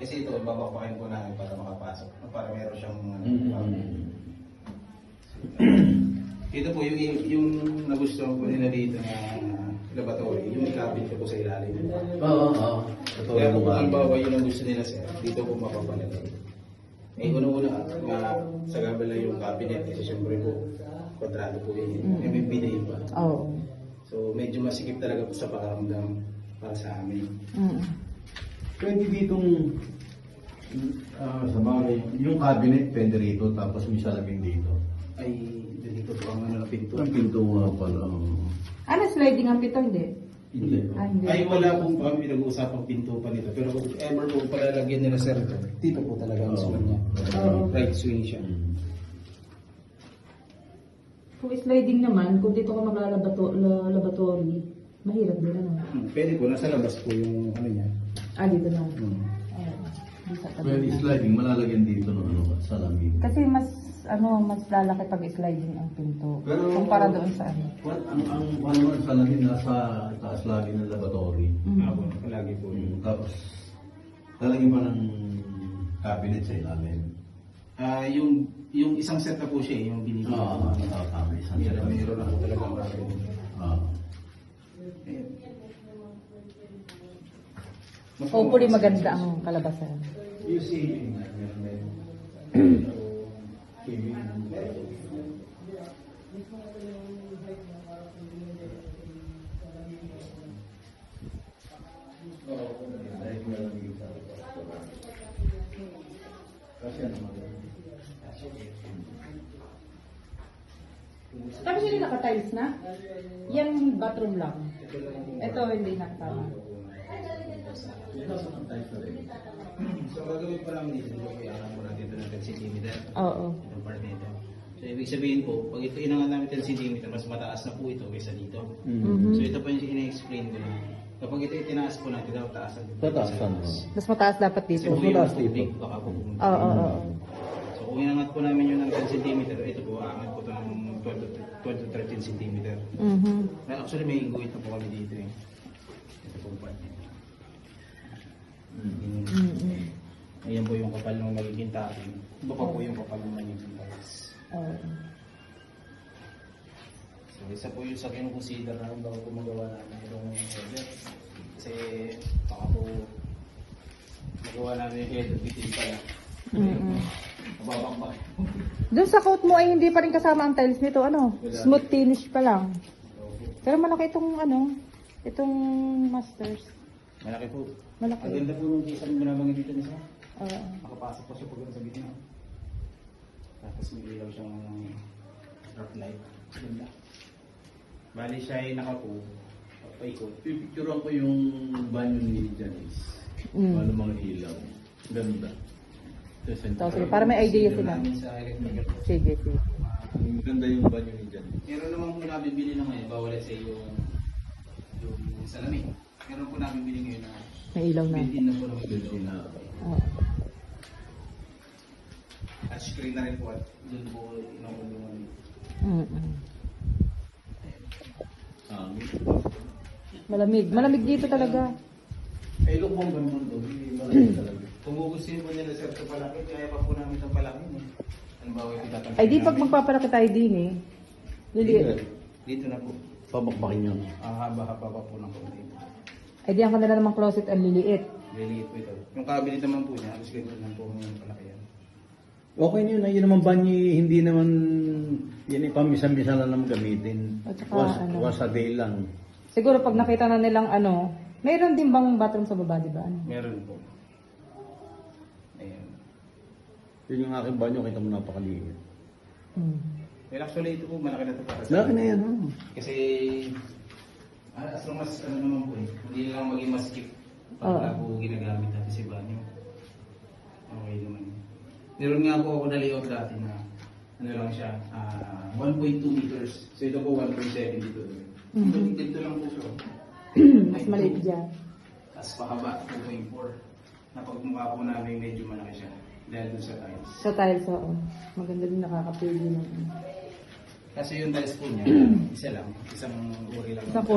Kasi ito, babakbakin po namin para makapasok. Para meron siyang ito po yung nagustuhan po nila dito na laboratory, yung ikabit ko po sa ilalim. Oo. Kaya kung halimbawa yun ang gusto nila sir, dito po mapapalagay. Eh una-una, sa gabala yung cabinet, kasi siyempre po, kontrado po yun. MMPD pa. Oo. So medyo masikip talaga po sa pakaramdam para sa amin. Pwede ditong sa bagay, yung cabinet pwede rito tapos may salamin dito. Ay, dito po ang ano na pinto. Ang pinto nga pala. Ano, sliding ang pito, hindi? Hindi. Hindi. Ay, wala pong kami pinag-uusapang pinto pa nito. Pero kung ever po palalagyan nila sir ito, dito po talaga ang swing niya. Right swing siya. Kung sliding naman, kung dito ka maglalabatory, mahirap din ano. Pwede po, nasa labas po yung ano niya. Dito na. Pwede sliding, malalagyan dito ng salamin. Kasi mas lalaki pag sliding ang pinto. Pero, kumpara doon sa ano. Ang salamin nasa taas lagi ng laboratory. Ako, palagi po yun. Tapos, lalagyan pa ng cabinet sa ilalim. Yung isang set na po siya, yung binibigyan. Tama. Isang set. Meron ako talaga ang cabinet. Hopefully maganda ang kalabasan. You see, meron na yun. Tapos hindi naka-tiles na? Yan bathroom lang. Ito hindi nakatama. So, gagawin pa namin dito, kailangan mo natin ito ng 10 cm. Oo. Itong part nito. So, ibig sabihin po, pag ito inangan namin 10 cm, mas mataas na po ito kaysa dito. So, ito po yung ina-explain ko na. Kapag ito itinaas po natin, dapat taasan. Tataasan. Mas mataas dapat dito. Kasi kung yung tubig, baka po pumunta. Oo. So, kung inangat po namin yun ng 10 cm, ito po, aangat po ito ng 12 to 13 cm. Actually, may guhit na po kami dito eh. Ito po part nito. Ayan po yung kapal ng magiging takin. Ito pa po yung kapal ng magiging tiles. So isa po yung sa kinukonsider na bago po magawa namin itong header. Kasi baka po magawa namin yung header bitin pala. Mababakbak. Doon sa coat mo ay hindi pa rin kasama ang tiles nito, ano? Smooth finish pa lang. Pero malaki itong masters. Malaki po. Malaki. Ang ganda po nung isang binabangin dito niya. Makapasok po siya pag sa gitna. Tapos may ilaw siyang dark light. Ganda. Bali siya ay nakapo. Paikot. Pipicturean ko yung banyo ni Janice. Paano mga ilaw. Ganda. Sige, para may idea sila. Sa electrical. Sige. Ganda yung banyo ni Janice. Meron naman po nabibili na ngayon. Bawal sa yung salamin. Meron po nabibili ngayon na May ilaw na. built-in na po na Built-in na. touchscreen na rin po at doon po inulungan. Malamig dito talaga. Ay, look po ganun doon. Hindi malamig talaga. Kung gugustuhin po nila sir ito palaki, kaya pa po namin itong palaki. Ano ba ito? Ay di pag magpapalaki tayo din eh. Dito na po. Pabakbakin yun. Ang haba-haba pa po ng konti. Ay di ang kanila namang closet ang liliit. Liliit po ito. Yung cabinet naman po niya, tapos ganito lang po yung palaki yan. Okay na yun. Yun naman banyo, hindi naman yan ipamisa-misa na naman gamitin. At saka, Was a day lang. Siguro pag nakita na nilang mayroon din bang bathroom sa baba, di ba? Meron po. Ayan. Yun yung aking banyo, kita mo napakaliit. Well, actually ito po, malaki na ito para sa Laki na yan, Kasi, as long as naman po hindi lang maging maskip pag wala po ginagamit natin si banyo. Okay naman. Meron nga po ako na layout dati na lang siya, 1.2 meters. So ito po 1.7 dito. Dito lang po siya. Mas maliit dyan. Tapos pahaba, 2.4. Napagmukha po namin medyo malaki siya. Dahil dun sa tiles. Sa tiles, oo. Maganda din nakakapili naman. Kasi yung tiles po niya, isa lang. Isang uri lang.